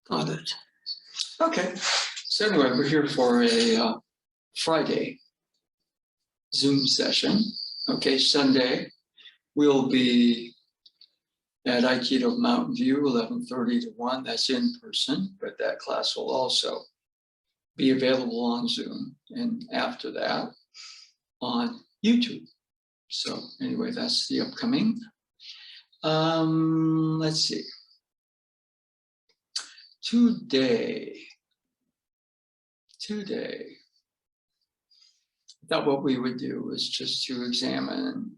Got it. Okay. So anyway, we're here for a Friday Zoom session. Okay, Sunday we'll be at Aikido Mountain View, 11:30 to 1. That's in person, but that class will also be available on Zoom, and after that on YouTube. So anyway, that's the upcoming. Let's see. Today, I thought what we would do is just to examine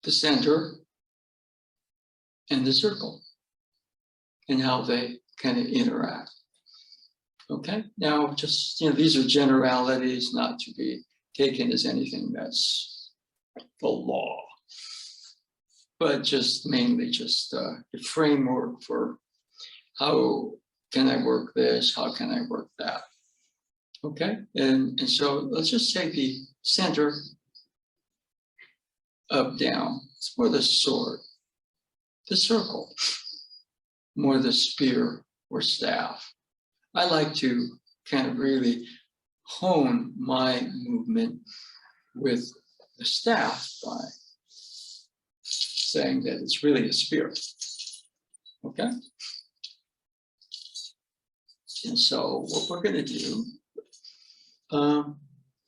the center and the circle and how they kind of interact. Okay, now just, these are generalities, not to be taken as anything that's the law, but just mainly just the framework for how can I work this, how can I work that. Okay, and so let's just say the center, up, down, it's more the sword, the circle, more the spear or staff. I like to kind of really hone my movement with the staff by saying that it's really a spear. Okay? And so what we're going to do,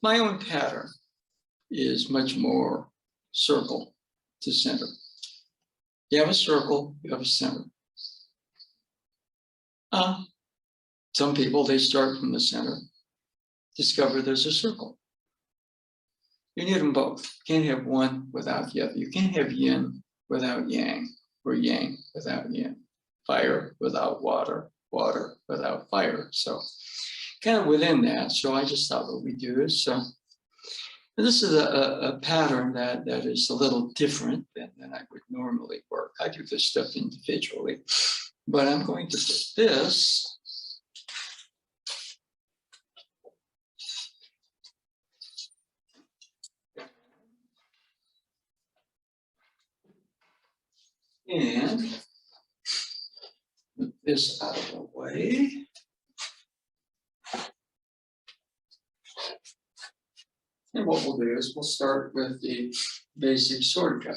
my own pattern is much more circle to center. You have a circle, you have a center. Some people, they start from the center, discover there's a circle. You need them both. You can't have one without the other. You can't have yin without yang, or yang without yin. Fire without water, water without fire. So kind of within that. So I just thought what we do is, this is a pattern that is a little different than I would normally work. I do this stuff individually, but I'm going to put this and put this out of the way. And what we'll do is we'll start with the basic sword cut.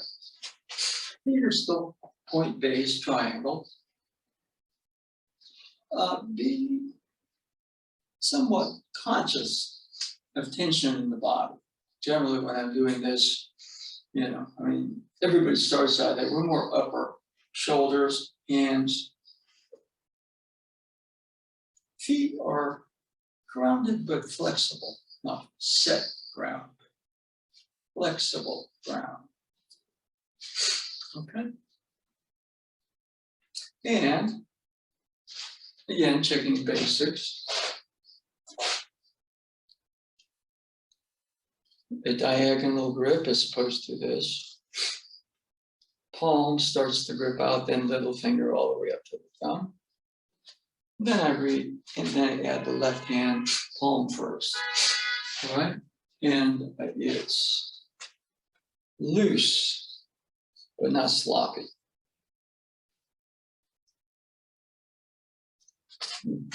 Here's the point-based triangle. Be somewhat conscious of tension in the body. Generally, when I'm doing this, everybody starts out that we're more upper, shoulders, hands. Feet are grounded but flexible, not set ground, flexible ground. Okay. And again, checking basics. A diagonal grip as opposed to this. Palm starts to grip out, then little finger all the way up to the thumb. Then I read, and then I add the left hand palm first. All right? And it's loose, but not sloppy.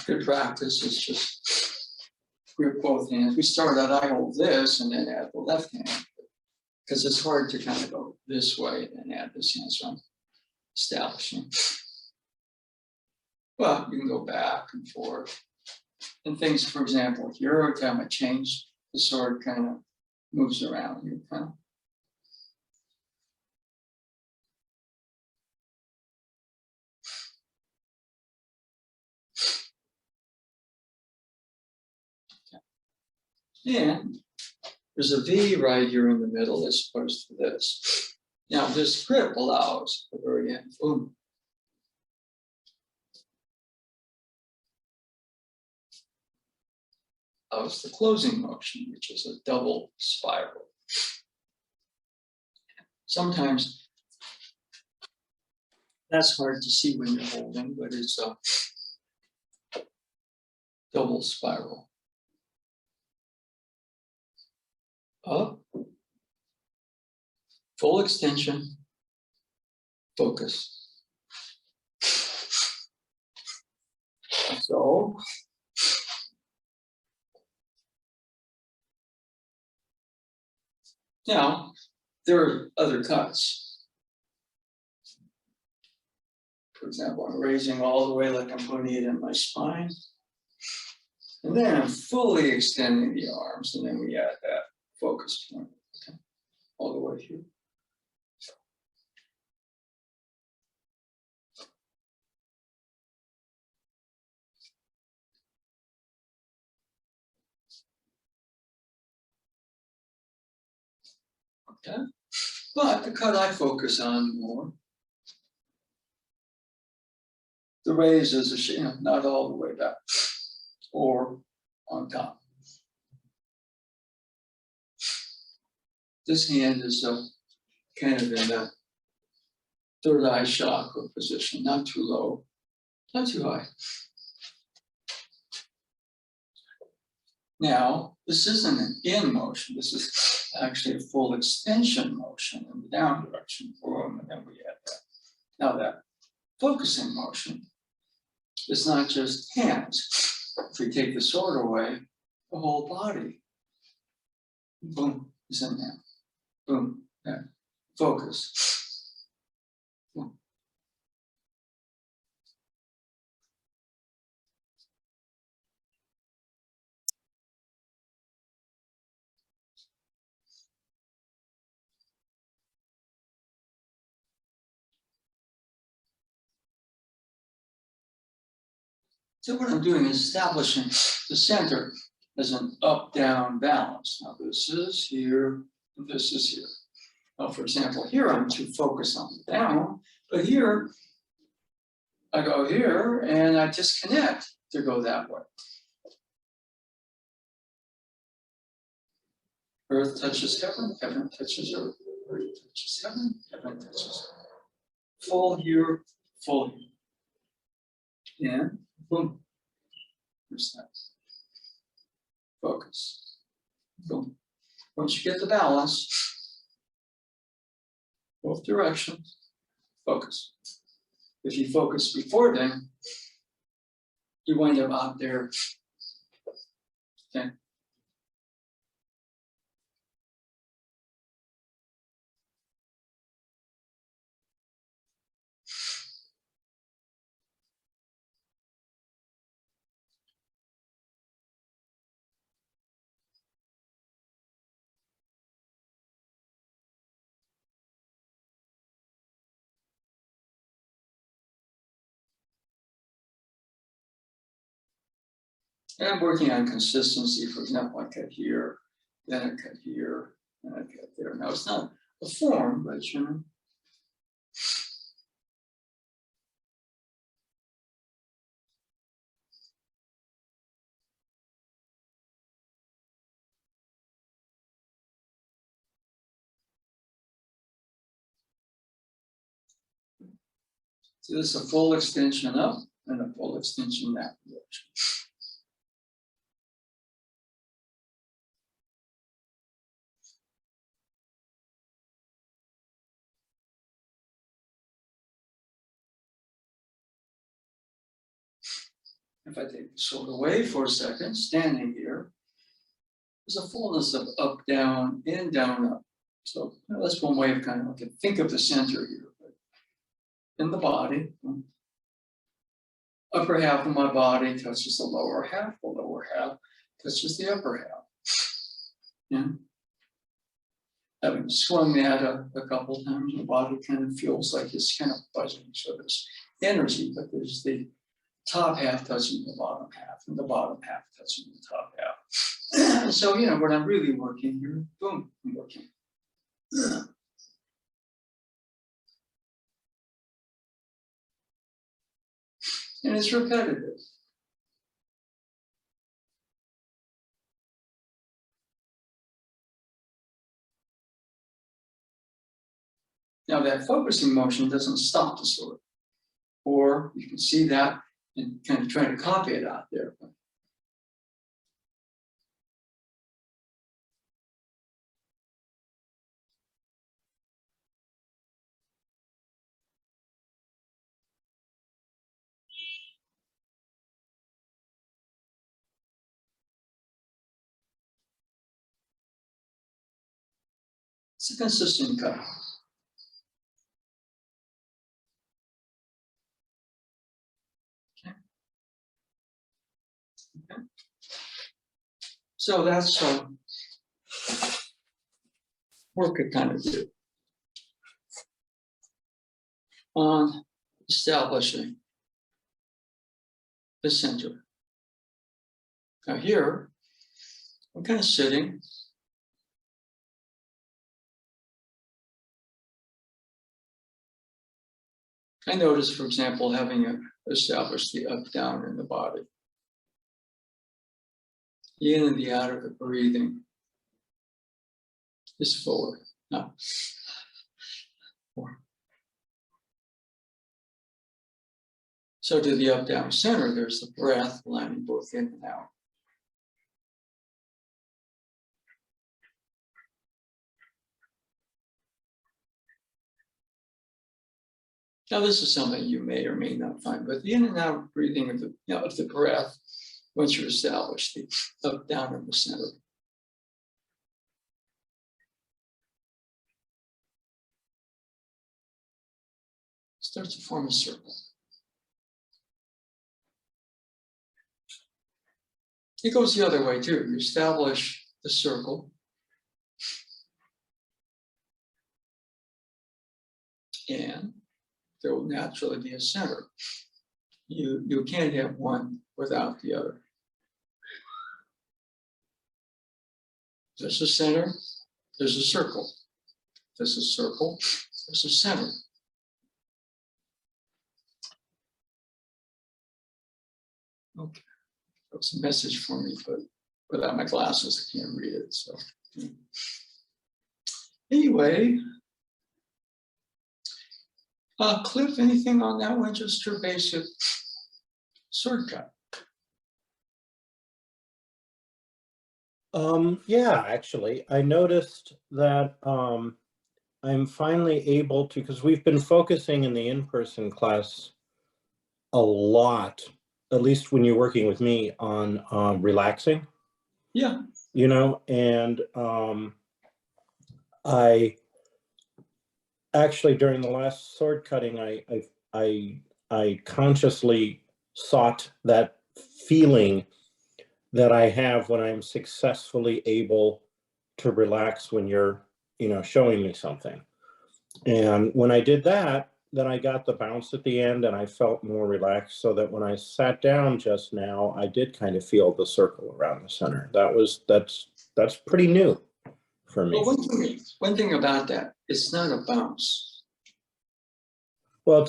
Good practice is just grip both hands. We start out, I hold this and then add the left hand, because it's hard to kind of go this way and add this hand, so I'm establishing. Well, you can go back and forth. And things, for example, here, every time I change, the sword kind of moves around here, kind of. And there's a V right here in the middle as opposed to this. Now, this grip allows the very end, boom. Allows the closing motion, which is a double spiral. Sometimes that's hard to see when you're holding, but it's a double spiral. Up, full extension, focus. So now there are other cuts. For example, I'm raising all the way like I'm putting it in my spine. And then I'm fully extending the arms, and then we add that focus point, okay, all the way here. Okay, but the cut I focus on more, the raise is not all the way back or on top. This hand is kind of in the third eye chakra position, not too low, not too high. Now, this isn't an in motion. This is actually a full extension motion in the down direction. Boom, and then we add that. Now that focusing motion is not just hands. If we take the sword away, the whole body, boom, is in there. Boom, yeah. Focus. Boom. So what I'm doing is establishing the center as an up-down balance. Now this is here, and this is here. Now, for example, here I'm too focused on the down, but here I go here and I disconnect to go that way. Earth touches heaven, heaven touches earth, earth touches heaven, heaven touches earth. Full here, full here. And boom. There's that. Focus. Boom. Once you get the balance, both directions, focus. If you focus before then, you wind up out there. Okay. And I'm working on consistency. For example, I cut here, then I cut here, and I cut there. Now it's not a form, but you know. So this is a full extension up and a full extension that direction. If I take the sword away for a second, standing here, there's a fullness of up, down, and down, up. So that's one way of kind of like think of the center here. In the body, upper half of my body touches the lower half touches the upper half. Yeah. Having swung that a couple times, the body kind of feels like it's kind of buzzing. So there's energy, but there's the top half touching the bottom half, and the bottom half touching the top half. So, you know, when I'm really working here, boom, I'm working. And it's repetitive. Now that focusing motion doesn't stop the sword. Or you can see that and kind of try to copy it out there. It's a consistent cut. Okay. Okay. So that's work could kind of do on establishing the center. Now here, I'm kind of sitting. I notice, for example, having established the up down in the body. The in and the out of the breathing is forward. Now, forward. So to the up down center, there's the breath lining both in and out. Now, this is something you may or may not find, but the in and out breathing of the breath, once you establish the up down in the center. Starts to form a circle. It goes the other way too. You establish the circle. And there will naturally be a center. You can't have one without the other. There's a center, there's a circle. There's a circle, there's a center. Okay, that's a message for me, but without my glasses, I can't read it. So anyway, Cliff, anything on that one? Just your basic sword cut. Yeah, actually, I noticed that I'm finally able to, because we've been focusing in the in-person class a lot, at least when you're working with me, on relaxing. Yeah. You know, and I actually, during the last sword cutting, I consciously sought that feeling that I have when I'm successfully able to relax when you're, showing me something. And when I did that, then I got the bounce at the end and I felt more relaxed, so that when I sat down just now, I did kind of feel the circle around the center. That's pretty new for me. Well, one thing about that, it's not a bounce. Well,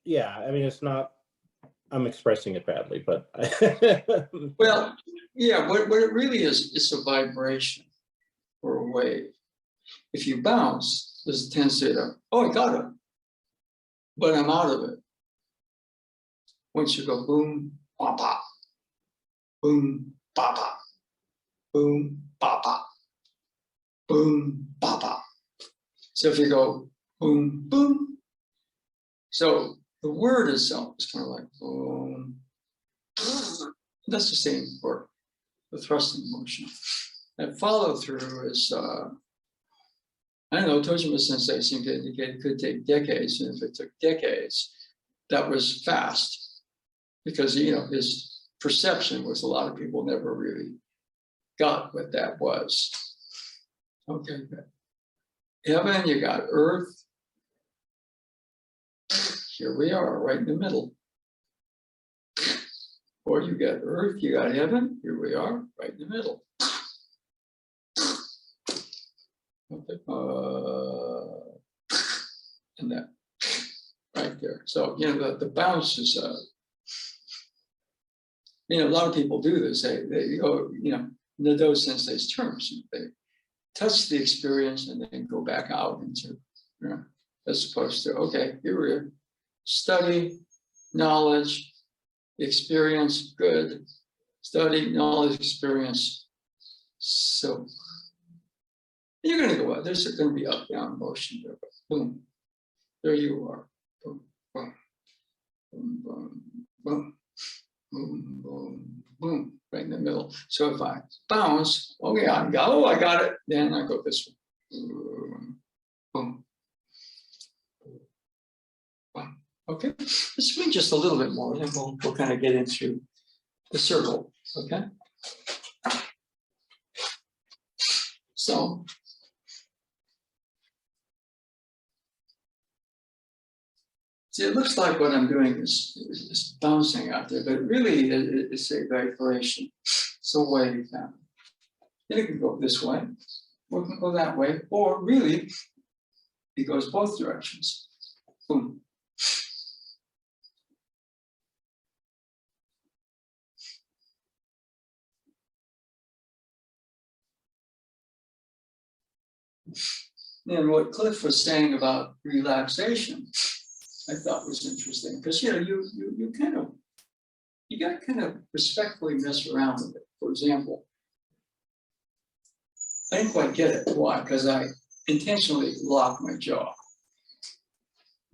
yeah, I mean, it's not, I'm expressing it badly, but. Well, yeah, what it really is, it's a vibration or a wave. If you bounce, there's a tendency to, oh, I got it, but I'm out of it. Once you go boom, pop, pop, boom, pop, pop, boom, pop, pop, boom, pop, pop. So if you go boom, boom, so the word itself is kind of like boom. That's the same word, the thrusting motion. And follow through is, I don't know, Tojima Sensei seemed to indicate it could take decades. And if it took decades, that was fast, because, his perception was a lot of people never really got what that was. Okay, good. Heaven, you got earth. Here we are, right in the middle. Or you got earth, you got heaven. Here we are, right in the middle. Okay. And that right there. So, the bounce is, a lot of people do this. They go, in those Sensei's terms, they touch the experience and then go back out into, as opposed to, okay, here we are. Study, knowledge, experience, good. Study, knowledge, experience. So you're going to go out. There's going to be up, down motion there. Boom. There you are. Boom, boom, boom, boom, boom, boom, boom, boom, right in the middle. So if I bounce, okay, I got it. Then I go this way. Okay, let's swing just a little bit more, then we'll kind of get into the circle. Okay. So see, it looks like what I'm doing is bouncing out there, but really it's a vibration. It's a wave now. It can go this way, or it can go that way, or really it goes both directions. Boom. And what Cliff was saying about relaxation, I thought was interesting, because you got to kind of respectfully mess around with it. For example, I didn't quite get it. Why? Because I intentionally locked my jaw.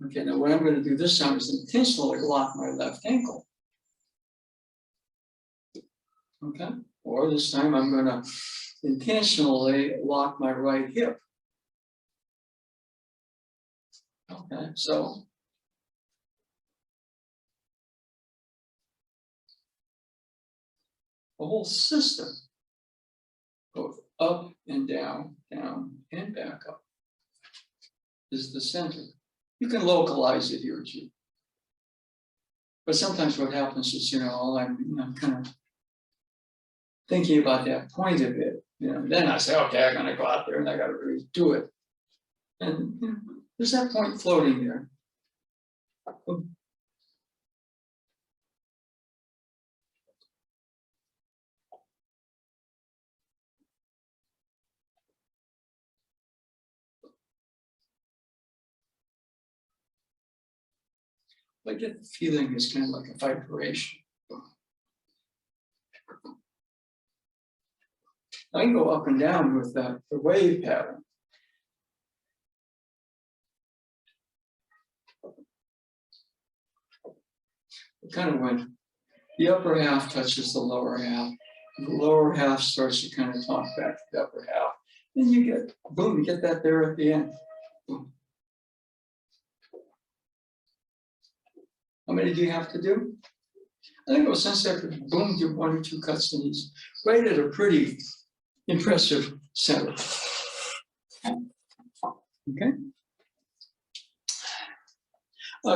Okay, now what I'm going to do this time is intentionally lock my left ankle. Okay, or this time I'm going to intentionally lock my right hip. Okay, so the whole system, both up and down, down and back up, is the center. You can localize it here too. But sometimes what happens is, I'm kind of thinking about that point of it. Then I say, okay, I'm going to go out there and I got to really do it. And there's that point floating there. I get the feeling it's kind of like a vibration. I can go up and down with the wave pattern. Kind of when the upper half touches the lower half, the lower half starts to kind of talk back to the upper half. Then you get, boom, you get that there at the end. Boom. How many do you have to do? I think it was since after boom, do 1 or 2 cuts in these, right at a pretty impressive center. Okay.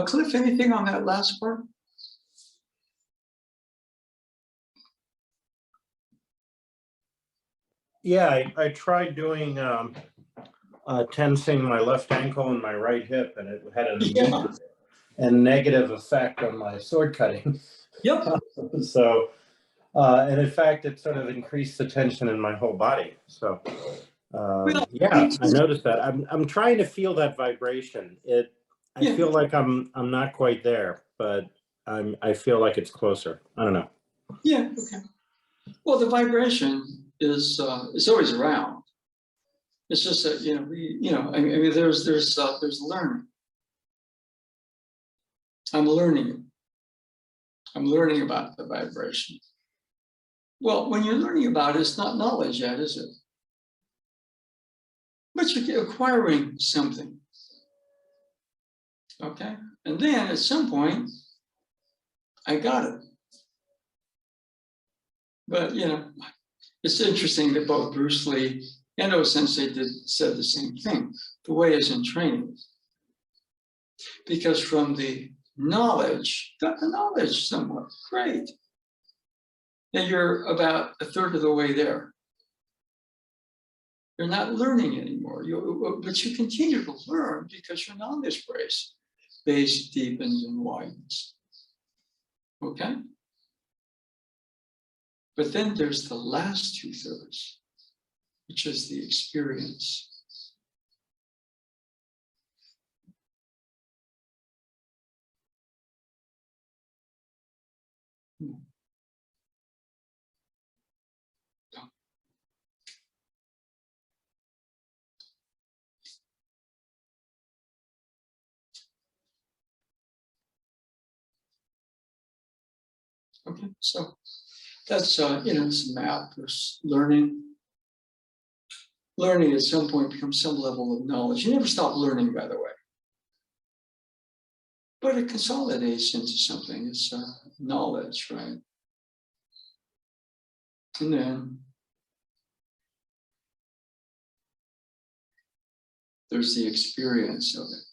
Cliff, anything on that last part? Yeah, I tried doing tensing my left ankle and my right hip, and it had an immediate and negative effect on my sword cutting. Yep. So, and in fact, it sort of increased the tension in my whole body. So, yeah, I noticed that. I'm trying to feel that vibration. I feel like I'm not quite there, but I feel like it's closer. I don't know. Yeah. Okay. Well, the vibration is always around. It's just that I mean, there's learning. I'm learning. I'm learning about the vibration. Well, when you're learning about it, it's not knowledge yet, is it? But you're acquiring something. Okay, and then at some point, I got it. But it's interesting that both Bruce Lee and O Sensei said the same thing. The way is in training. Because from the knowledge, got the knowledge somewhat, great. And you're about a third of the way there. You're not learning anymore, but you continue to learn because your knowledge base deepens and widens. Okay? But then there's the last 2/3, which is the experience. Okay, so that's it's a map. There's learning. Learning at some point becomes some level of knowledge. You never stop learning, by the way. but it consolidates into something. It's knowledge, right? And then there's the experience of it.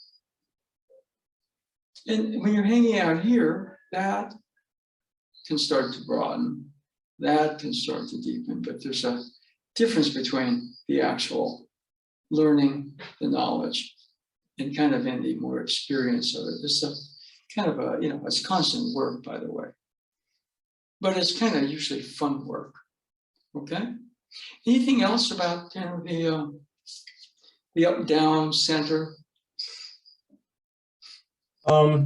And when you're hanging out here, that can start to broaden, that can start to deepen, but there's a difference between the actual learning, the knowledge, and kind of in the more experience of it. It's a kind of a, it's constant work, by the way, but it's kind of usually fun work. Okay. Anything else about the up, down, center?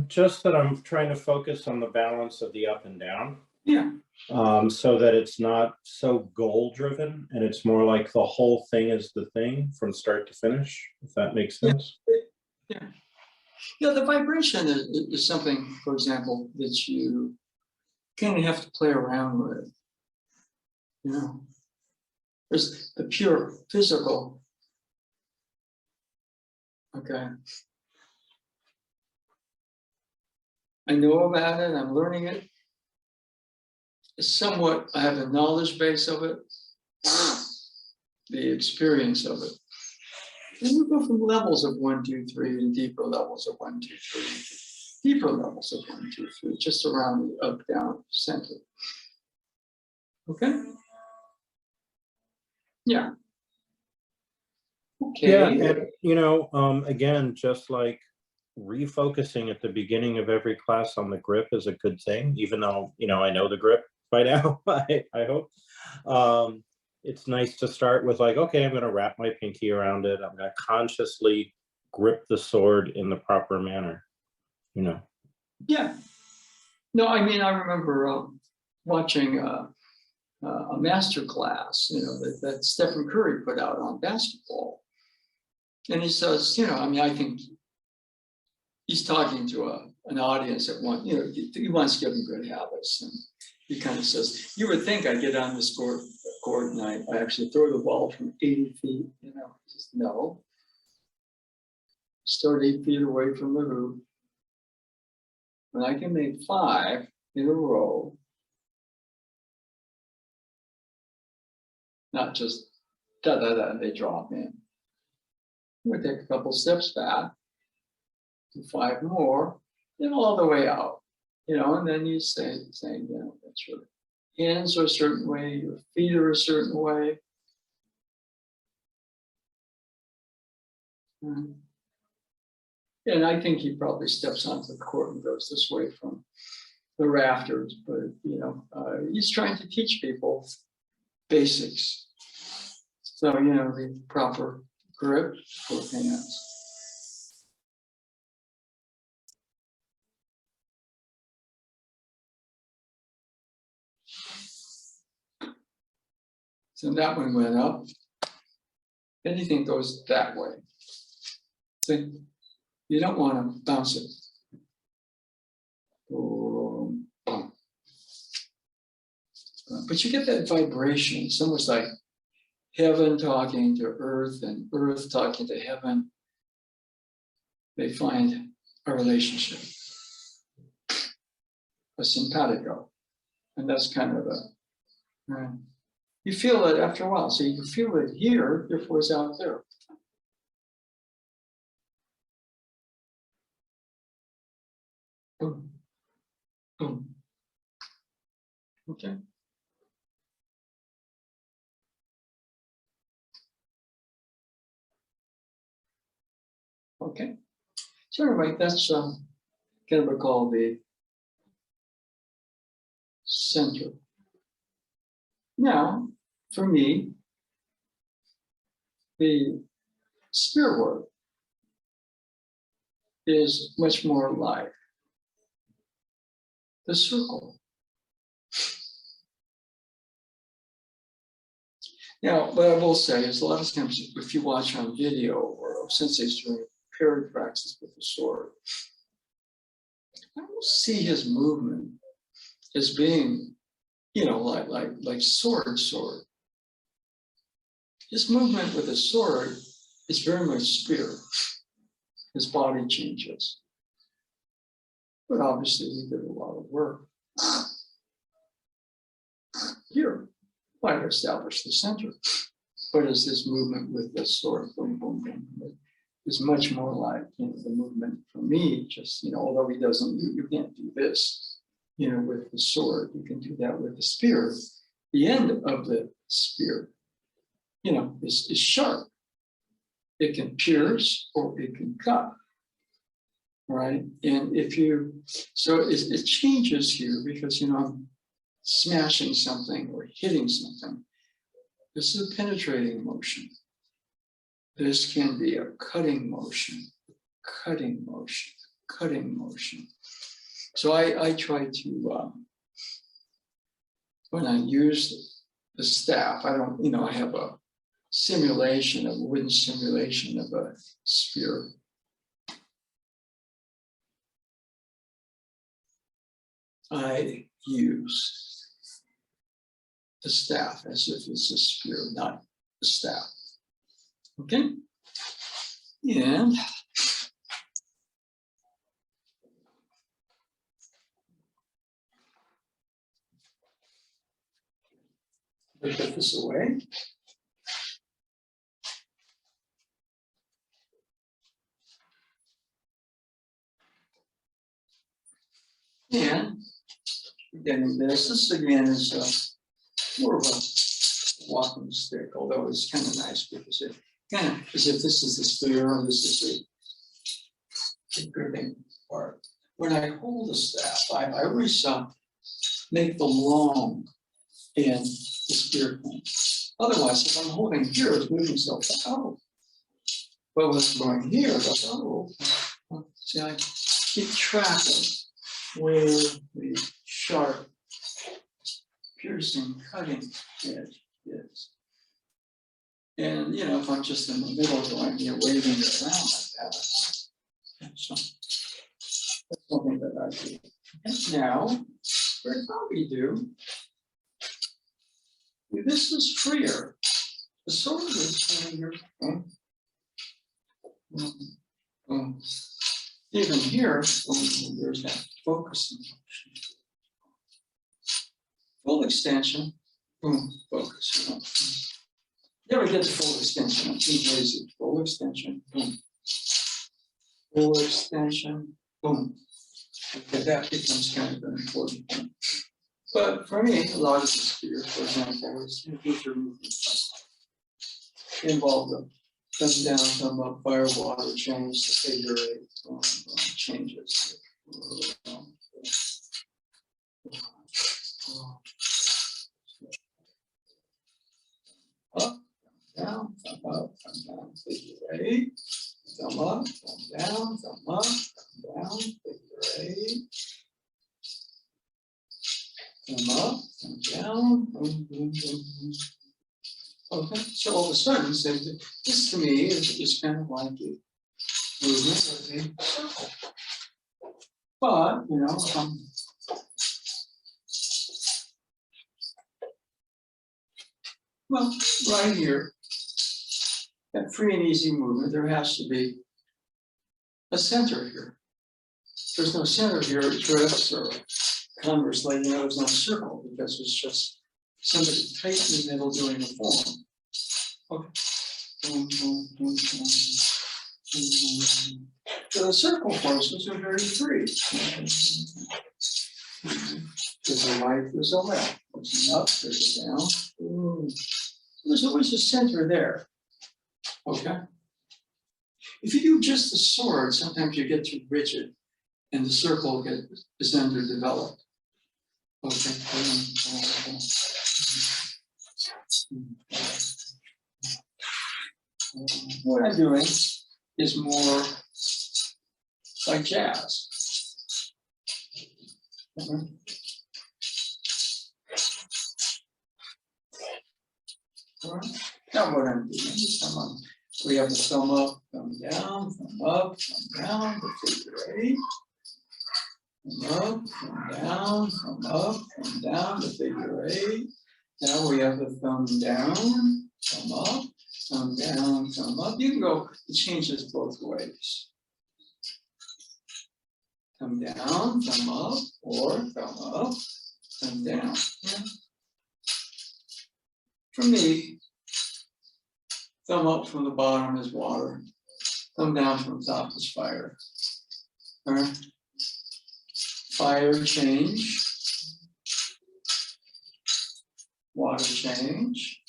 Just that I'm trying to focus on the balance of the up and down. Yeah. So that it's not so goal driven and it's more like the whole thing is the thing from start to finish, if that makes sense. Yeah. Yeah, the vibration is something, for example, that you kind of have to play around with. There's the pure physical. Okay. I know about it, I'm learning it. It's somewhat, I have a knowledge base of it, the experience of it. Then we go from levels of 1, 2, 3 to deeper levels of 1, 2, 3, deeper levels of 1, 2, 3, just around the up, down, center. Okay? Yeah. Okay. Yeah, and again, just like refocusing at the beginning of every class on the grip is a good thing, even though, I know the grip by now, I hope. It's nice to start with like, okay, I'm going to wrap my pinky around it. I'm going to consciously grip the sword in the proper manner, Yeah. No, I mean, I remember watching a master class, that Stephen Curry put out on basketball. And he says, I think he's talking to an audience that he wants to give them good habits. And he kind of says, you would think I get on this court and I actually throw the ball from 80 feet, just no. Start 8 feet away from the hoop. When I can make 5 in a row, not just da-da-da, and they drop in. We take a couple steps back, do 5 more, then all the way out, and then you say, that's your hands are a certain way, your feet are a certain way. And I think he probably steps onto the court and goes this way from the rafters, but he's trying to teach people basics. So, the proper grip for hands. So that one went up. Anything goes that way. So you don't want to bounce it. But you get that vibration. It's almost like heaven talking to earth and earth talking to heaven. They find a relationship, a simpatico. And that's kind of you feel it after a while. So you feel it here, therefore it's out there. Boom. Boom. Okay. Okay. So anyway, that's kind of called the center. Now, for me, the spirit work is much more like the circle. Now, what I will say is a lot of times if you watch on video or sensei's doing paired practice with the sword, I don't see his movement as being, like sword. His movement with a sword is very much spirit. His body changes. But obviously we did a lot of work here. I established the center. But as this movement with the sword, boom, boom, boom, is much more like, the movement for me, just, although he doesn't, you can't do this, with the sword, you can do that with the spear. The end of the spear, is sharp. It can pierce or it can cut, right? And so it changes here because, I'm smashing something or hitting something. This is a penetrating motion. This can be a cutting motion, cutting motion, cutting motion. So I try to, when I use the staff, I don't, I have a wooden simulation of a spear. I use the staff as if it's a spear, not the staff. Okay? And we put this away. And getting this again is more of a walking stick, although it's kind of nice because it kind of as if this is the spear and this is the gripping part. When I hold the staff, I always make the long end the spear point. Otherwise, if I'm holding here, it's moving so fast. Oh. But when I'm going here, I go, oh. See, I keep track of where the sharp, piercing, cutting edge is. And, if I'm just in the middle going, waving it around like that. So that's something that I do. And now, here's what we do. This is freer. The sword is freer. Even here, there's that focusing motion. Full extension, boom, focus. Never get to full extension. I'm too lazy. Full extension, boom. Full extension, boom. Okay, that becomes kind of an important thing. But for me, a lot of the spears, for example, is future movements involve them. Come down, come up, fire, water, change the figure eight, changes. Up, down, come up, come down, figure eight. Come up, come down, come up, come down, figure eight. Come up, come down, boom, boom, boom, boom. Okay, so all of a sudden, this to me is kind of like a movement of a circle. But, well, right here, that free and easy movement, there has to be a center here. If there's no center here, it drifts, or conversely, there's no circle because it's just somebody tight in the middle doing a form. Okay. Boom, boom, boom, boom, boom. So the circle forces are very free. There's a right, there's a left. There's an up, there's a down. Ooh. There's always a center there. Okay. If you do just the sword, sometimes you get too rigid and the circle is underdeveloped. Okay. What I'm doing is more like jazz. All right. Now what I'm doing is we have the thumb up, thumb down, thumb up, thumb down, the figure eight. Thumb up, thumb down, thumb up, thumb down, the figure eight. Now we have the thumb down, thumb up, thumb down, thumb up. You can go, it changes both ways. thumb down, thumb up, or thumb up, thumb down. Yeah. For me, thumb up from the bottom is water, thumb down from the top is fire. All right. Fire change, water change.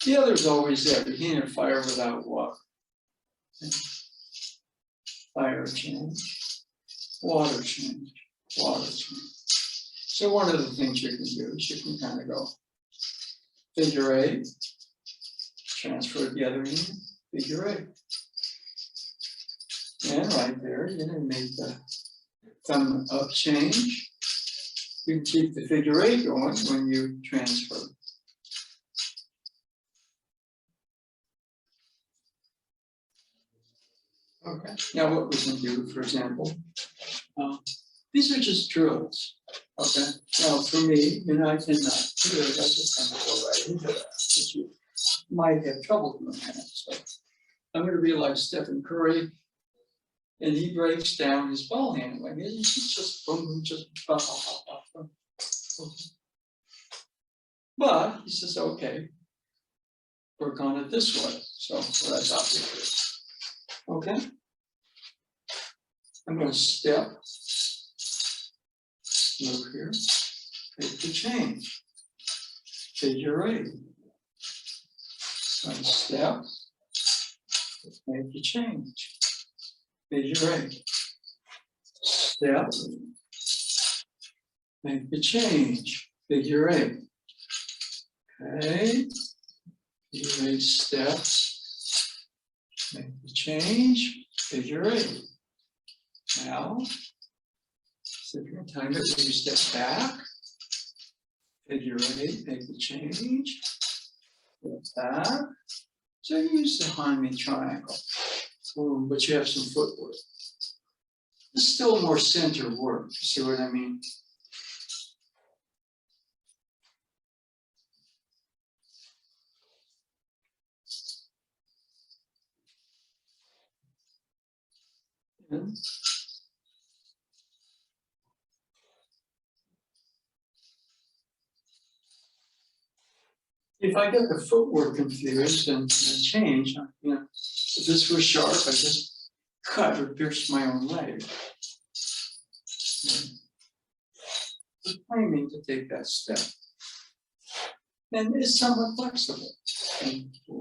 The other's always there. You can't have fire without water. Fire change, water change, water change. So one of the things you can do is you can kind of go figure eight, transfer the other hand, figure eight. And right there, you're going to make the thumb up change. You can keep the figure eight going when you transfer. Okay, now what we can do, for example, these are just drills. Okay, now for me, I cannot do it. I just kind of go right into that, but you might have trouble doing that. So I'm going to be like Stephen Curry, and he breaks down his ball handling. It's just boom, just blah, blah, blah, blah. But he says, okay, work on it this way. So that's obvious. Okay. I'm going to step, look here, make the change, figure eight. I'm going to step, make the change, figure eight. Step, make the change, figure eight. Okay, figure eight steps, make the change, figure eight. Now, second time that you step back, figure eight, make the change, step back. So you use the Hanmi triangle, but you have some footwork. It's still more center work, you see what I mean? And if I get the footwork confused and change, if this was sharp, I just cut or pierced my own leg. It's claiming to take that step. And it's somewhat flexible. And boom,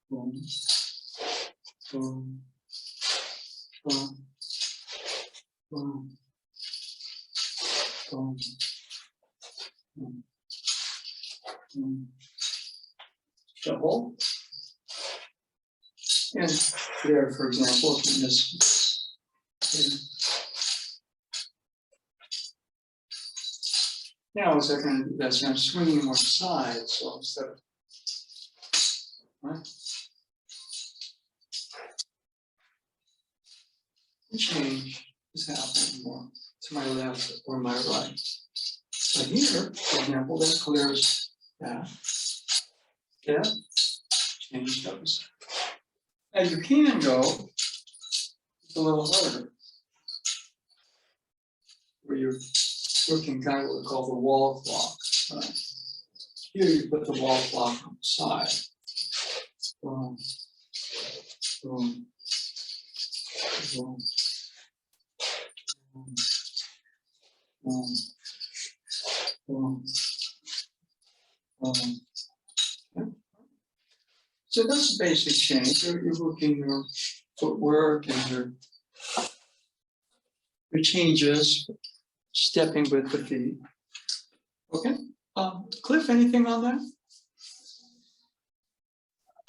boom, boom, boom, boom, boom, boom. Double. And there, for example, in this. Now, as I'm going to do this, I'm swinging one side, so instead of, right? The change is happening more to my left or my right. But here, for example, that clears that. Yeah, change those. Now you can go a little harder, where you're working kind of what we call the wall clock. Right? Here you put the wall clock on the side. Boom, boom, boom, boom, boom, boom, boom. Yeah. So that's the basic change. You're working your footwork and your changes, stepping with the feet. Okay. Cliff, anything on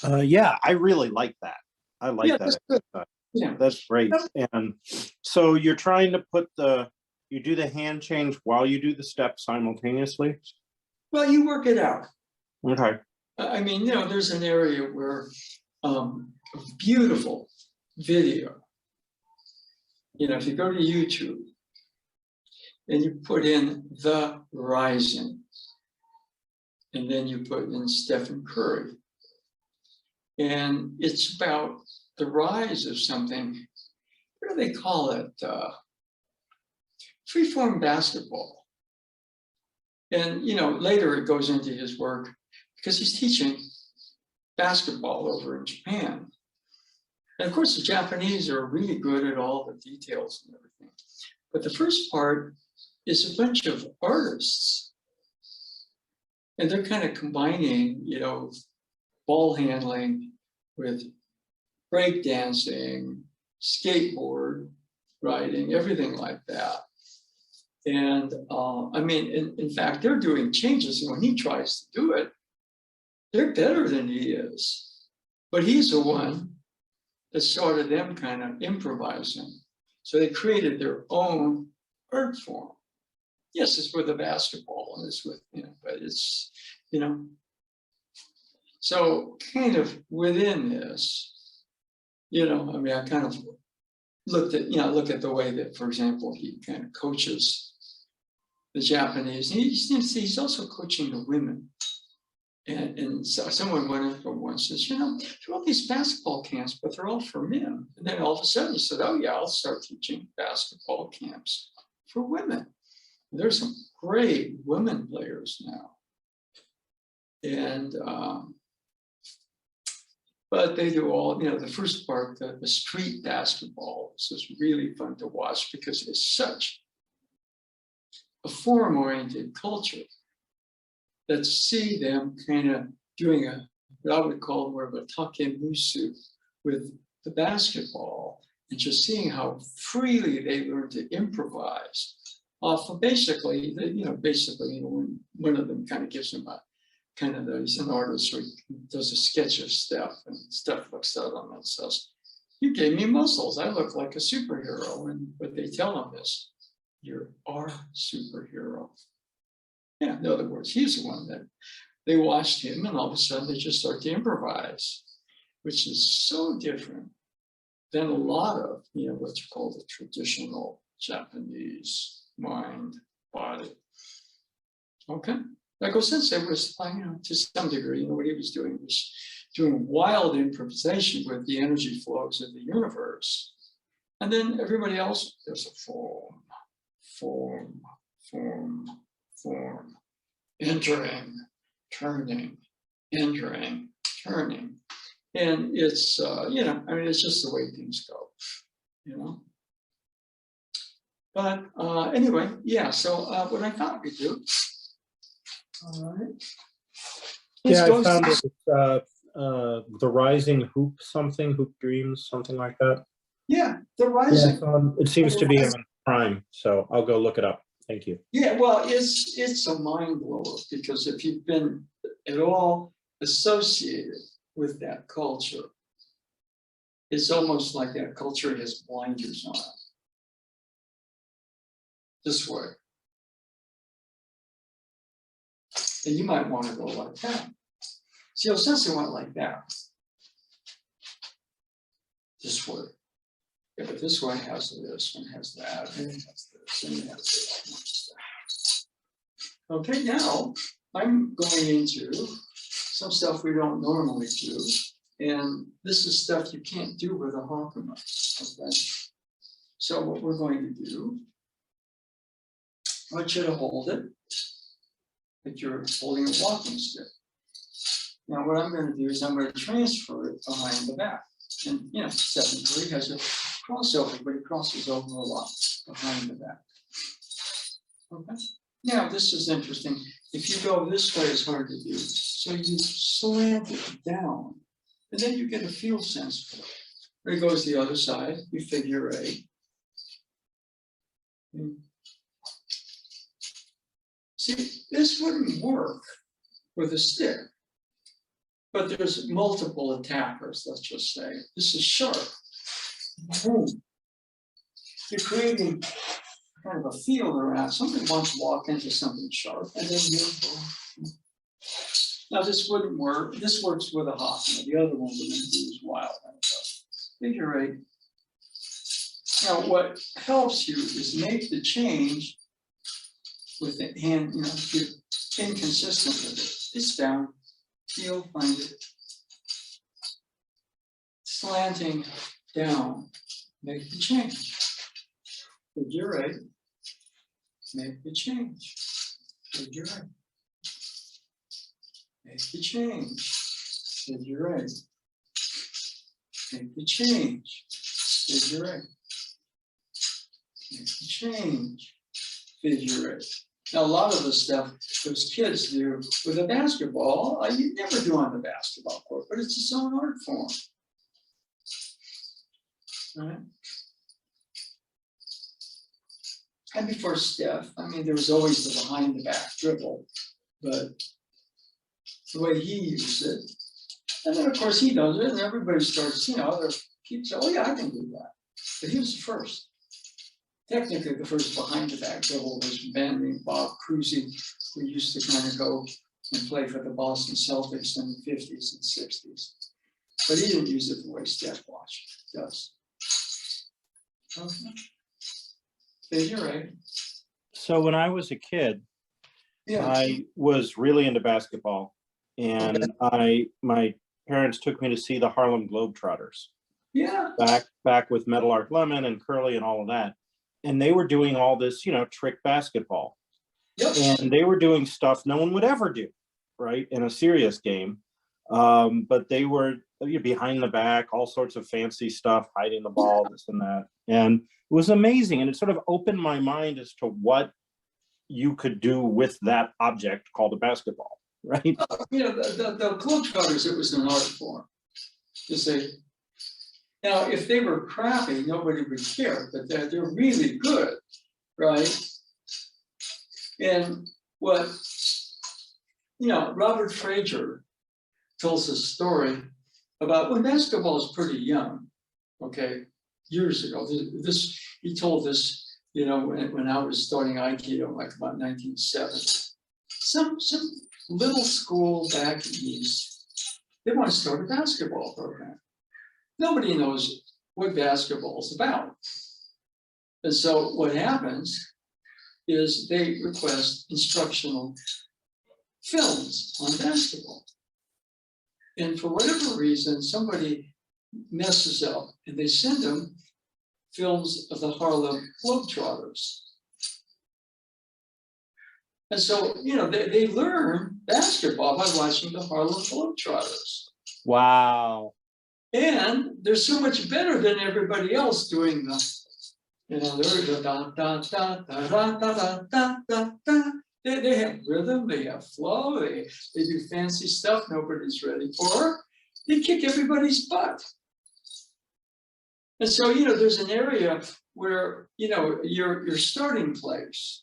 that? Yeah, I really like that. I like that. That's good. Yeah, that's great. And so you're trying to put you do the hand change while you do the step simultaneously? Well, you work it out. Okay. I mean, there's an area where beautiful video. If you go to YouTube and you put in The Rising, and then you put in Stephen Curry, and it's about the rise of something. what do they call it? Freeform basketball. And, you know, later it goes into his work because he's teaching basketball over in Japan. And of course, the Japanese are really good at all the details and everything. But the first part is a bunch of artists. And they're kind of combining, you know, ball handling with break dancing, skateboard riding, everything like that. And I mean, in fact, they're doing changes. And when he tries to do it, they're better than he is. But he's the one that started them kind of improvising. So they created their own art form. Yes, it's with the basketball and it's with, you know, but it's, you know. So kind of within this, you know, I mean, I kind of look at the way that, for example, he kind of coaches the Japanese. And he's also coaching the women. And so someone went up once and says, you know, there are all these basketball camps, but they're all for men. And then all of a sudden he said, oh yeah, I'll start teaching basketball camps for women. And there's some great women players now. And, but they do all, you know, the first part, the street basketball, this is really fun to watch because it's such a form-oriented culture that see them kind of doing what I would call more of a takemusu with the basketball and just seeing how freely they learn to improvise off of basically, when one of them kind of gives them he's an artist, so he does a sketch of Steph and Steph looks out on and says, you gave me muscles, I look like a superhero. And what they tell him is, you're our superhero. Yeah, in other words, he's the one that they watched him and all of a sudden they just start to improvise, which is so different than a lot of, you know, what you call the traditional Japanese mind, body. Okay, Eiko Sensei was, you know, to some degree, you know, what he was doing wild improvisation with the energy flows of the universe. And then everybody else, there's a form, entering, turning, entering, turning. And it's, you know, I mean, it's just the way things go, you know. But anyway, yeah, so what I thought we'd do, all right. Yeah, I found it, the rising hoop dreams, something like that. Yeah, the rising. Yeah, it seems to be on Prime, so I'll go look it up. Thank you. Yeah, well, it's a mind blower because if you've been at all associated with that culture, it's almost like that culture has blinders on it. This way. And you might want to go like that. See, Sensei went like that. This way. Yeah, but this one has this, one has that, and it has this, and it has this. Okay, now I'm going into some stuff we don't normally do. And this is stuff you can't do with a Hakama. Okay. So what we're going to do, I want you to hold it, like you're holding a walking stick. Now what I'm going to do is I'm going to transfer it behind the back. And you know, 7-3 has a crossover, but it crosses over a lot behind the back. Okay. Now this is interesting. If you go this way, it's hard to do. So you slant it down, and then you get a feel sense for it. There goes the other side. You figure 8. See, this wouldn't work with a stick, but there's multiple attackers. Let's just say this is sharp. Boom. You're creating kind of a field around. Somebody wants to walk into something sharp, and then you. Now this wouldn't work. This works with a Hakama. The other one we're going to do is wild. Figure 8. Now what helps you is make the change with the hand. You know, if you're inconsistent with it. It's down. Feel, find it. Slanting down. make the change. Figure 8, make the change. Figure 8. Make the change. Figure 8. Make the change. Figure 8. Make the change. Figure 8. Now, a lot of the stuff those kids do with a basketball, you never do on the basketball court, but it's its own art form. Right? And before Steph, I mean, there was always the behind the back dribble, but the way he used it, and then of course he does it, and everybody starts, keeps, oh yeah, I can do that. But he was the first. Technically, the first behind the back dribble was Ben and Bob Cousy, who used to kind of go and play for the Boston Celtics in the 50s and 60s. But he didn't use it the way Steph does. Okay. Figure 8. So when I was a kid, Yeah. I was really into basketball, and my parents took me to see the Harlem Globetrotters. Yeah. Back with Metal Art Lemon and Curly and all of that. And they were doing all this, trick basketball. Yep. And they were doing stuff no one would ever do, right, in a serious game. But they were behind the back, all sorts of fancy stuff, hiding the ball, this and that. And it was amazing. And it sort of opened my mind as to what you could do with that object called a basketball, right? The Globetrotters, it was an art form. You see. Now, if they were crappy, nobody would care, but they're really good, right? And what, Robert Frazier tells a story about when basketball is pretty young, okay, years ago. He told this, when I was starting Aikido, like about 1970. Some little school back east, they want to start a basketball program. Nobody knows what basketball is about. And so what happens is they request instructional films on basketball. And for whatever reason, somebody messes up and they send them films of the Harlem Globetrotters. And so, they learn basketball by watching the Harlem Globetrotters. Wow. And they're so much better than everybody else doing they're the da da da da da da da da da. They have rhythm, they have flow, they do fancy stuff nobody's ready for. They kick everybody's butt. And so, there's an area where, your starting place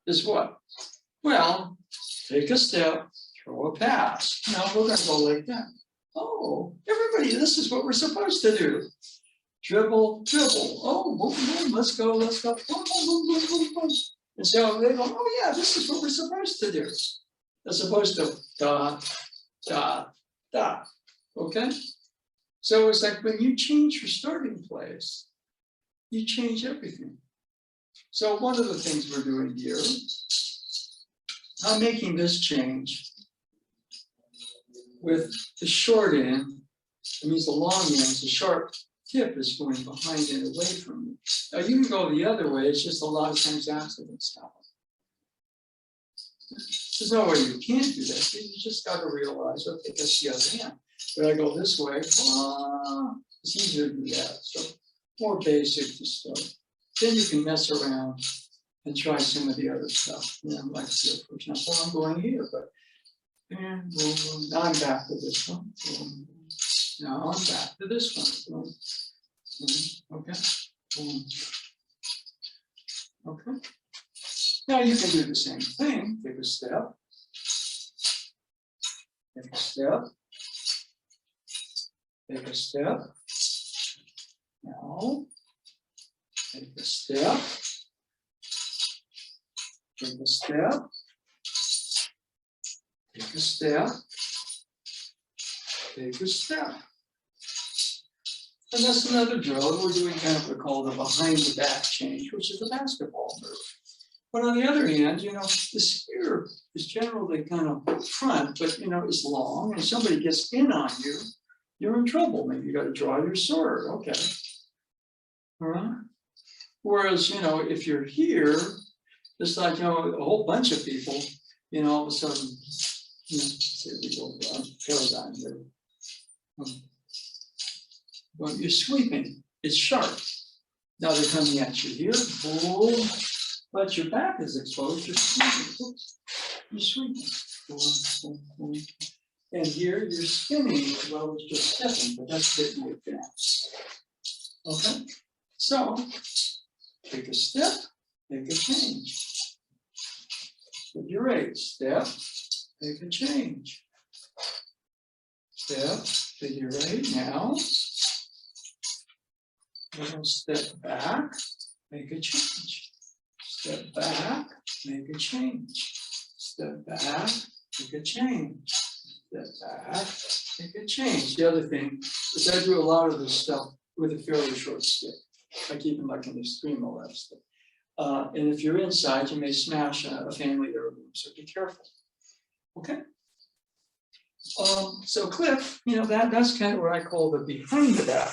is what? Well, take a step, throw a pass. Now we're going to go like that. Oh, everybody, this is what we're supposed to do. Dribble, dribble. Oh, boom, boom, let's go. Boom, boom, boom, boom, boom, boom. And so they go, oh yeah, this is what we're supposed to do. As opposed to da, da, da. Okay? So it's like when you change your starting place, you change everything. So one of the things we're doing here, I'm making this change with the short end. It means the long end, the sharp tip is going behind and away from you. Now you can go the other way, it's just a lot of times accidents happen. There's no way you can't do that. You just got to realize, okay, that's the other hand. But I go this way, it's easier to do that. So more basic to start. Then you can mess around and try some of the other stuff. Like here, for example, I'm going here, but and now I'm back to this one. Now I'm back to this one. Okay. Okay. Now you can do the same thing. Take a step. Take a step. Take a step. Now, take a step. Take a step. Take a step. Take a step. And that's another drill. We're doing kind of what we call the behind the back change, which is the basketball move. But on the other hand, the spear is generally kind of front, but it's long, and somebody gets in on you, you're in trouble. Maybe you got to draw your sword. Okay. All right. Whereas, you know, if you're here, it's like, you know, a whole bunch of people, you know, all of a sudden, you know, say we go paradigm here. Well, you're sweeping, it's sharp. Now they're coming at you here, boom, but your back is exposed, you're sweeping. Oops. You're sweeping. Boom, boom, boom. And here you're spinning, well, it's just stepping, but that's getting you advanced. Okay, so take a step, make a change. Figure 8, step, make a change. Step, figure 8 now. Little step back, make a change. Step back, make a change. Step back, make a change. Step back, make a change. The other thing is I do a lot of this stuff with a fairly short stick. I keep them like an extreme elastic. And if you're inside, you may smash a family heirloom, so be careful. Okay. So Cliff, you know, that's kind of what I call the behind the back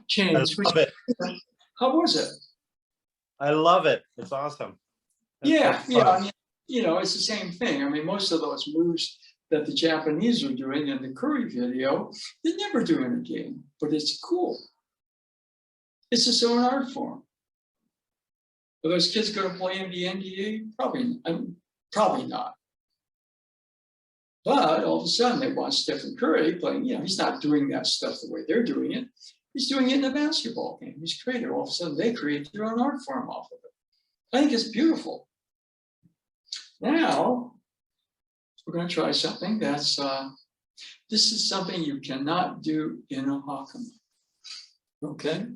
change. I love it. How was it? I love it. It's awesome. Yeah, yeah. I mean, you know, it's the same thing. I mean, most of those moves that the Japanese are doing in the Curry video, they never do in a game, but it's cool. It's its own art form. Are those kids going to play in the NBA? Probably not. But all of a sudden they want Stephen Curry playing, you know, he's not doing that stuff the way they're doing it. He's doing it in a basketball game. He's created, all of a sudden they create their own art form off of it. I think it's beautiful. Now, we're going to try something that's, this is something you cannot do in a hakama. Okay?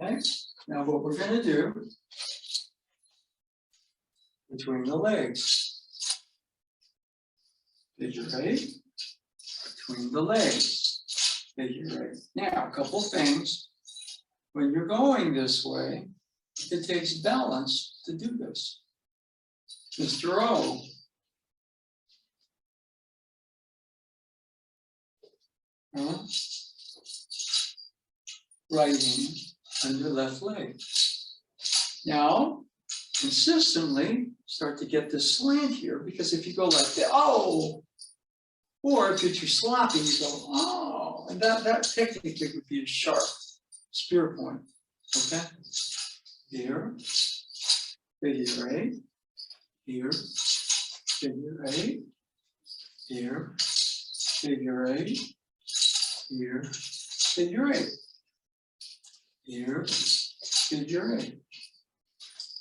Okay, now what we're going to do, between the legs, figure 8, between the legs, figure 8. Now, a couple things. When you're going this way, it takes balance to do this. Mr. O. Right hand under left leg. Now, consistently start to get this slant here, because if you go like that, oh, or if you're too sloppy, you go, oh, and that technically would be a sharp spear point. Okay? Here, figure 8, here, figure 8, here, figure 8, here, figure 8, here, figure 8,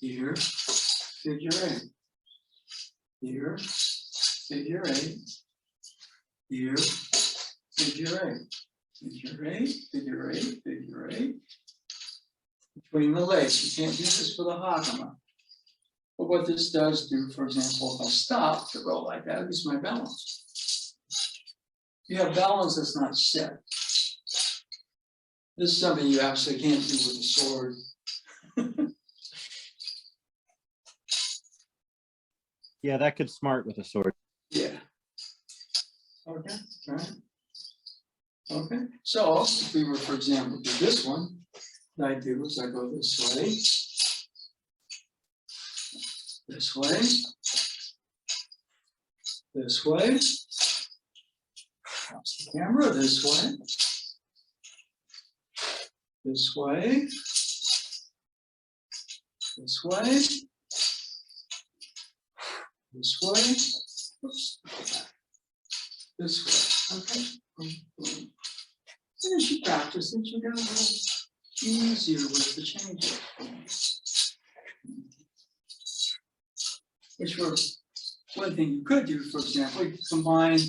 here, figure 8, here, figure 8, here, figure 8, figure 8, figure 8, figure 8. Between the legs, you can't do this with a hakama. But what this does do, for example, if I stop to go like that, is my balance. You have balance that's not set. This is something you absolutely can't do with a sword. Yeah, that could smart with a sword. Yeah. Okay, all right. Okay, so if we were, for example, do this one, what I do is I go this way, this way, this way, cross the camera, this way, this way, this way, this way, oops, this way, okay. As you practice it, you get a little easier with the changes. Which were one thing you could do, for example, you could combine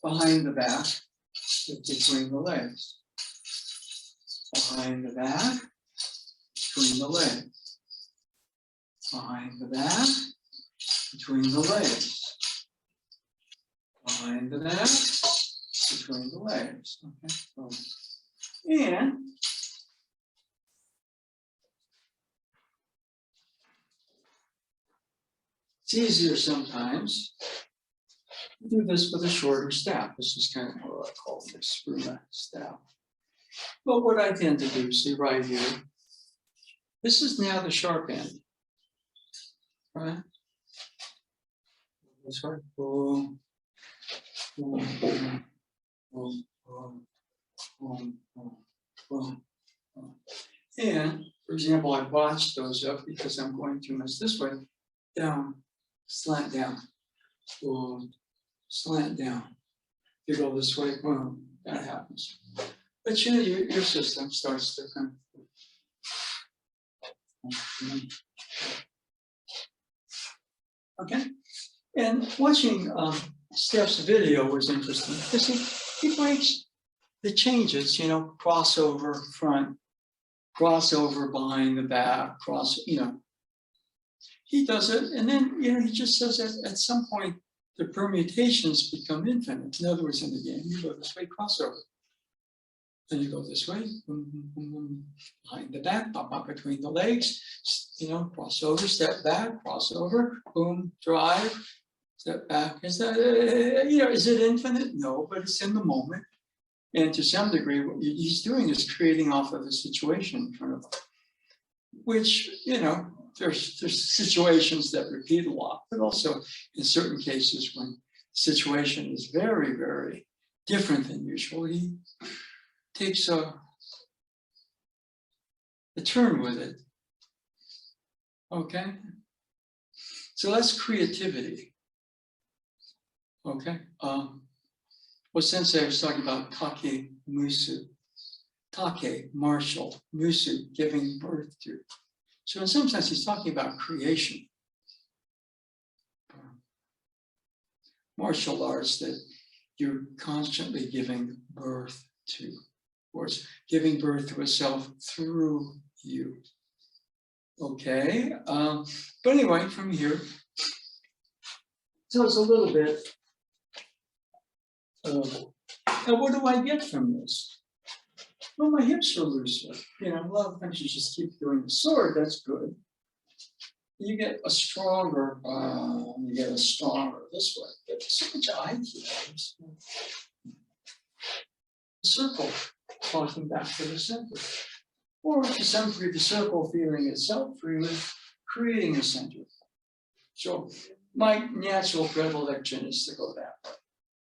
behind the back with between the legs. Behind the back, between the legs. Behind the back, between the legs. Behind the back, between the legs. Okay. So, and it's easier sometimes Do this with a shorter staff. This is kind of what I call the screw staff. But what I tend to do, see right here, this is now the sharp end, right? This way, boom, boom, boom, boom, boom, boom, boom, boom. And for example, I botched those up because I'm going too much this way, down, slant down, boom, slant down. You go this way, boom, that happens. But you know, your system starts to kind of. Okay, and watching Steph's video was interesting because he breaks the changes, you know, crossover front, crossover behind the back, he does it, and then, you know, he just says that at some point, the permutations become infinite. In other words, in the game, you go this way, crossover. Then you go this way, boom, boom, boom, boom, behind the back, pop up between the legs, you know, crossover, step back, crossover, boom, drive, step back. Is that, you know, is it infinite? No, but it's in the moment. And to some degree, what he's doing is creating off of a situation in front of him, which, you know, there's situations that repeat a lot, but also in certain cases when the situation is very, very different than usual, he takes a turn with it. Okay, so that's creativity. Okay, well, Sensei was talking about take musu, take, martial, musu, giving birth to. So in some sense, he's talking about creation. Martial arts that you're constantly giving birth to, or it's giving birth to a self through you. Okay, but anyway, from here, so it's a little bit now what do I get from this? Well, my hips are looser. You know, a lot of times you just keep doing the sword, that's good. You get a stronger this way. But so much IQ. The circle, talking back to the center. Or to some degree, the circle feeling itself freely, creating a center. So my natural predilection is to go that way.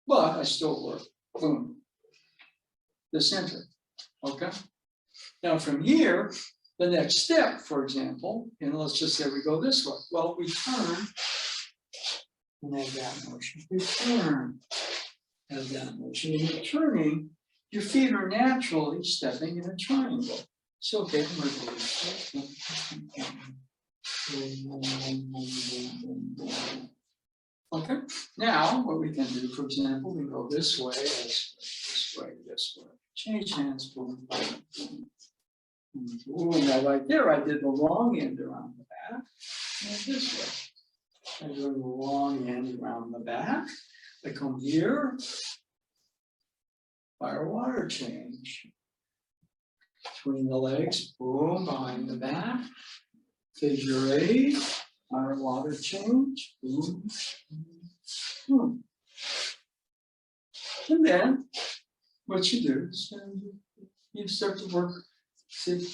But I still work, boom, the center, okay? Now from here, the next step, for example, you know, let's just say we go this way. Well, we turn, and have that motion. We turn, have that motion. And you're turning, your feet are naturally stepping in a triangle. So, okay, I'm going to do this. Okay, now what we can do, for example, we go this way, this way, this way. Change hands, boom, boom, boom. Ooh, now right there, I did the long end around the back. And this way. I do the long end around the back. I come here, fire water change. Between the legs, boom, behind the back. Figure 8, fire water change, boom, boom. And then what you do is you start to work. See,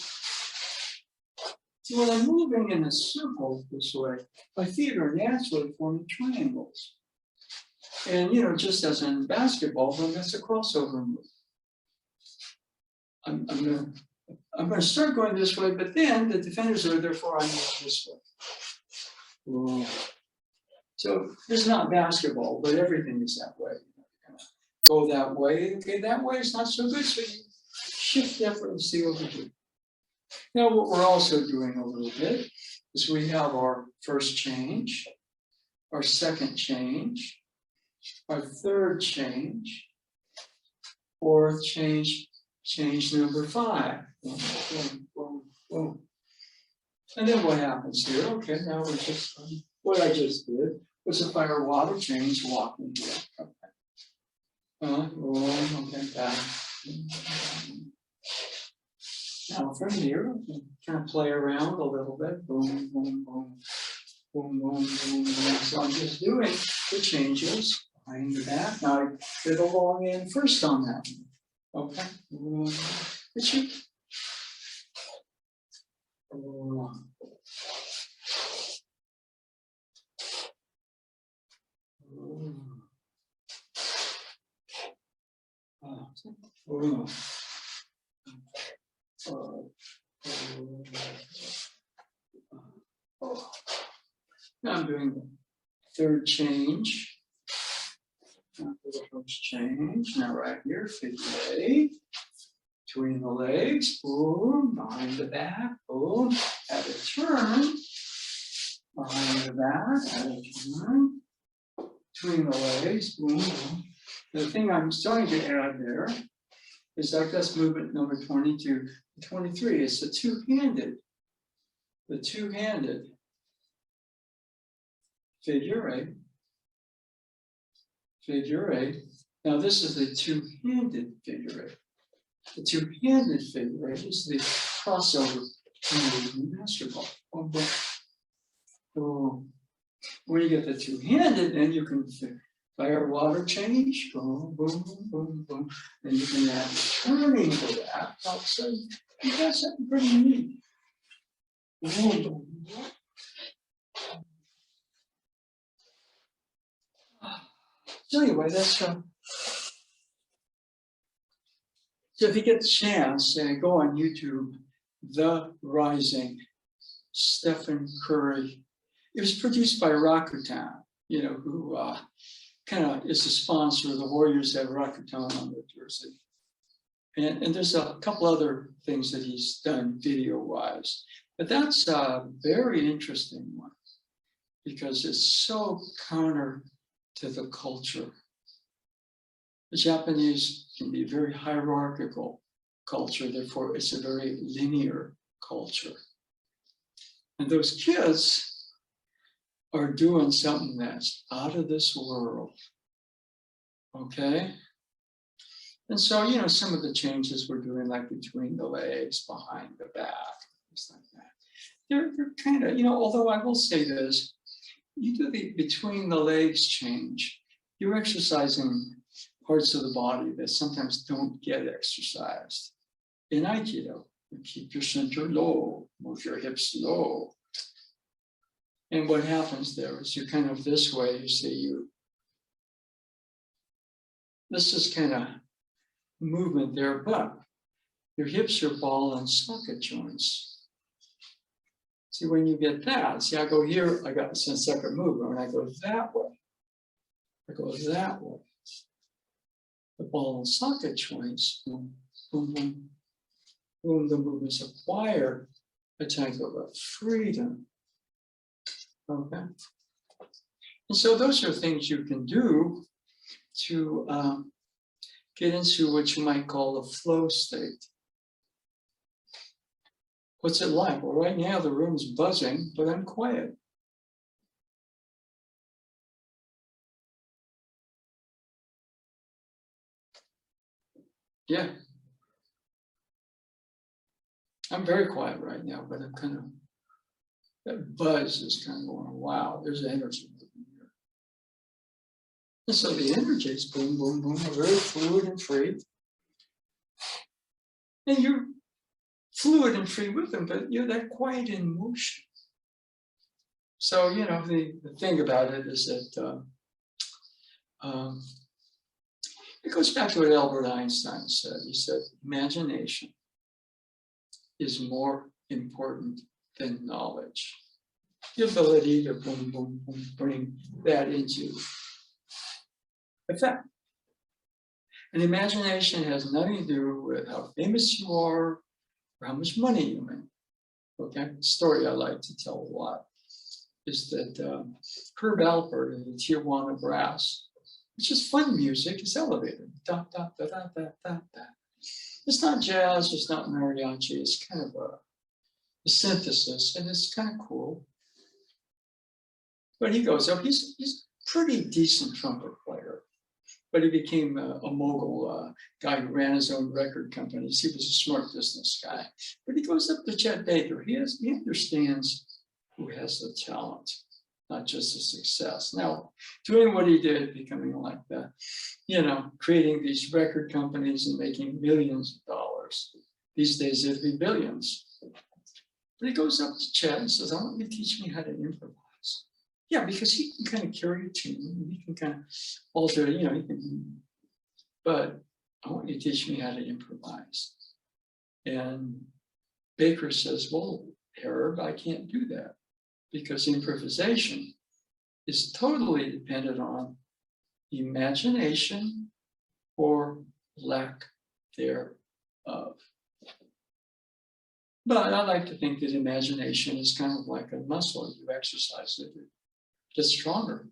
when I'm moving in a circle this way, my feet are naturally forming triangles. And you know, just as in basketball, then that's a crossover move. I'm gonna start going this way, but then the defenders are therefore I move this way. Whoa. So this is not basketball, but everything is that way. Go that way. Okay, that way is not so good. So you shift effort and see over here. Now, what we're also doing a little bit is we have our first change, our second change, our third change, fourth change, change number 5. Boom, boom, boom, boom. And then what happens here? Okay, now we're just, what I just did was a fire water change, walking here. Okay. Okay, back. Now from here, we can kind of play around a little bit. Boom, boom, boom, boom, boom, boom, boom. So I'm just doing the changes behind the back. Now I did a long in first on that one. Okay. It should. Now I'm doing the third change. Now the first change. Now right here, figure 8. Between the legs, boom, behind the back, boom, at a turn. Behind the back, at a turn. Between the legs, boom, boom. The thing I'm starting to add there is like that's movement number 22. 23 is the two-handed. The two-handed figure 8. Figure 8. Now this is the two-handed figure 8. The two-handed figure 8 is the crossover in basketball. Oh. When you get the two-handed, then you can fire water change, boom, boom, boom, boom, and you can add turning to that. All of a sudden, you got something pretty neat. Boom, boom. So anyway, that's so if you get the chance, go on YouTube, The Rising, Stephen Curry. It was produced by Rakuten, you know, who kind of is the sponsor of the Warriors have Rakuten on their jersey. And there's a couple other things that he's done video-wise. But that's a very interesting one because it's so counter to the culture. The Japanese can be a very hierarchical culture, therefore it's a very linear culture. And those kids are doing something that's out of this world, okay? And so, you know, some of the changes we're doing, like between the legs, behind the back, things like that. They're kind of, you know, although I will say this, you do the between the legs change, you're exercising parts of the body that sometimes don't get exercised. In Aikido, you keep your center low, move your hips low. And what happens there is you kind of this way, you see this is kind of movement there, but your hips are ball and socket joints. See, when you get that, see, I go here, I got some separate movement. When I go that way, I go that way. The ball and socket joints, boom, boom, boom, boom, the movements acquire a type of a freedom. Okay. And so those are things you can do to get into what you might call a flow state. What's it like? Well, right now the room's buzzing, but I'm quiet. Yeah. I'm very quiet right now, but I'm kind of, that buzz is kind of going, wow, there's energy moving here. And so the energy is boom, boom, boom, very fluid and free. And you're fluid and free with them, but you're that quiet in motion. So, you know, the thing about it is that it goes back to what Albert Einstein said. He said, imagination is more important than knowledge. The ability to boom, boom, boom, bring that into effect. And imagination has nothing to do with how famous you are or how much money you make. Okay, story I like to tell a lot is that Herb Alpert in the Tijuana Brass, it's just fun music, it's elevated. Da, da, da, da, da, da, da. It's not jazz, it's not mariachi, it's kind of a synthesis, and it's kind of cool. But he goes up, he's a pretty decent trumpet player, but he became a mogul guy who ran his own record companies. He was a smart business guy. But he goes up to Chet Baker, he understands who has the talent. not just a success. Now, doing what he did, becoming like that, creating these record companies and making millions of dollars. These days, it'd be billions. But he goes up to Chad and says, I want you to teach me how to improvise. Yeah, because he can kind of carry a tune, he can kind of alter, but I want you to teach me how to improvise. And Baker says, well, Herb, I can't do that because improvisation is totally dependent on imagination or lack thereof. But I like to think that imagination is kind of like a muscle. You exercise it, it gets stronger.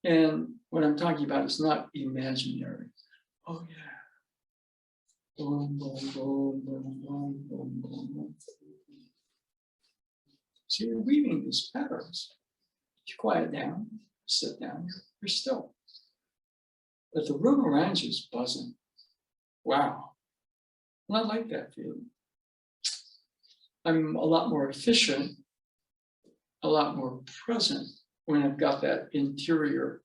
And what I'm talking about is not imaginary. Oh yeah. Boom, boom, boom, boom, boom, boom, boom, boom. So you're weaving these patterns. You quiet down, sit down, you're still. But the room around you is buzzing. Wow. And I like that feeling. I'm a lot more efficient, a lot more present when I've got that interior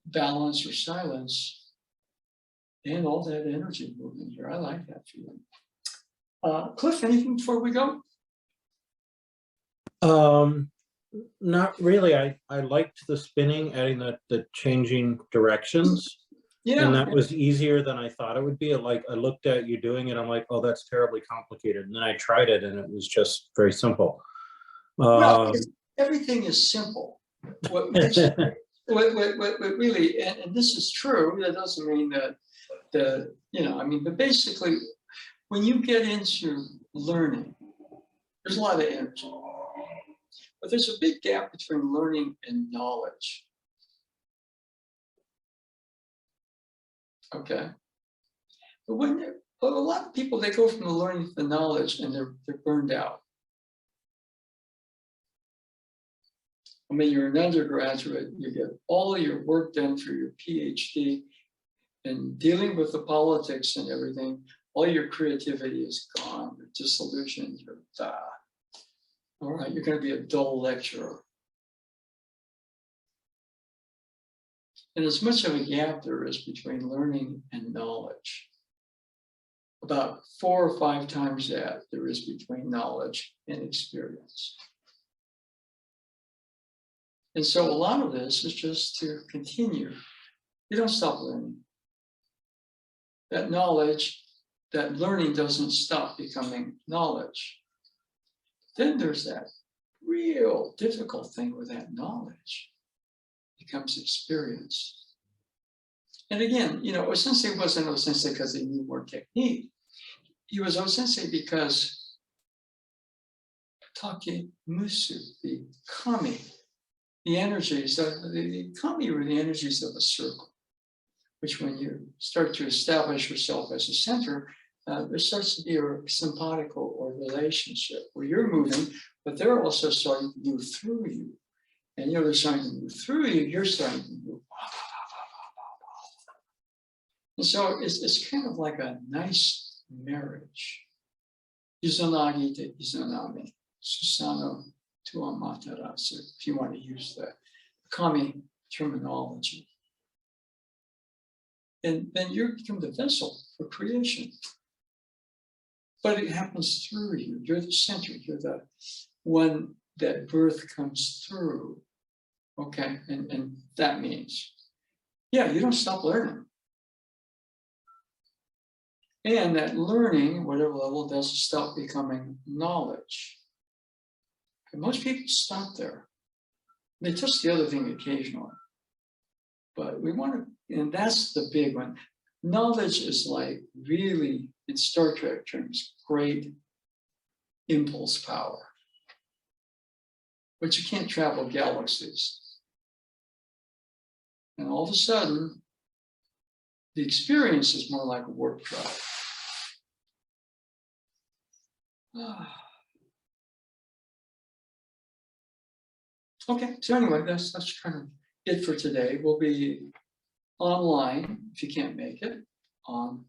balance or silence and all that energy moving here. I like that feeling. Cliff, anything before we go? Not really. I liked the spinning, adding the changing directions. Yeah. And that was easier than I thought it would be. Like I looked at you doing it, I'm like, oh, that's terribly complicated. And then I tried it and it was just very simple. Well, everything is simple. What makes what really, and this is true, that doesn't mean that but basically when you get into learning, there's a lot of energy. But there's a big gap between learning and knowledge. Okay. But a lot of people, they go from the learning to the knowledge and they're burned out. I mean, you're an undergraduate, you get all of your work done for your PhD, and dealing with the politics and everything, all your creativity is gone, you're disillusioned, you're all right, you're going to be a dull lecturer. And as much of a gap there is between learning and knowledge, about 4 or 5 times that there is between knowledge and experience. And so a lot of this is just to continue. You don't stop learning. That knowledge, that learning doesn't stop becoming knowledge. Then there's that real difficult thing with that knowledge. It becomes experience. And again, Osensei wasn't Osensei because he knew more technique. He was Osensei because Take Musu, the kami, the energies, the kami were the energies of a circle, which when you start to establish yourself as a center, there starts to be a symbiotical or relationship where you're moving, but they're also starting to move through you. And they're starting to move through you, you're starting to move. And so it's kind of like a nice marriage. Izanagi to Izanami, Susano to Amaterasu, if you want to use the kami terminology. And then you become the vessel for creation. But it happens through you. You're the center. You're the one that birth comes through. Okay, and that means, you don't stop learning. And that learning, whatever level, doesn't stop becoming knowledge. And most people stop there. They touch the other thing occasionally. But we want to, and that's the big one. Knowledge is like really, in Star Trek terms, great impulse power. But you can't travel galaxies. And all of a sudden, the experience is more like a warp drive. Okay, so anyway, that's kind of it for today. We'll be online, if you can't make it, on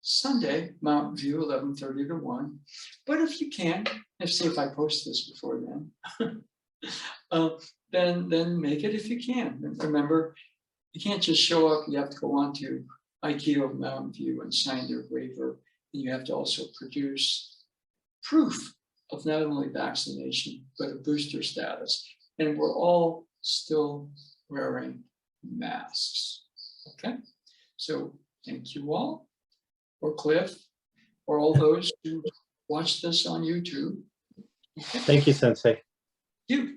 Sunday, Mountain View, 11:30 to 1. But if you can, let's see if I post this before then. then make it if you can. And remember, you can't just show up, you have to go on to IKEA of Mountain View and sign their waiver. And you have to also produce proof of not only vaccination, but a booster status. And we're all still wearing masks. Okay, so thank you all, or Cliff, or all those who watch this on YouTube. Okay. Thank you, Sensei. You.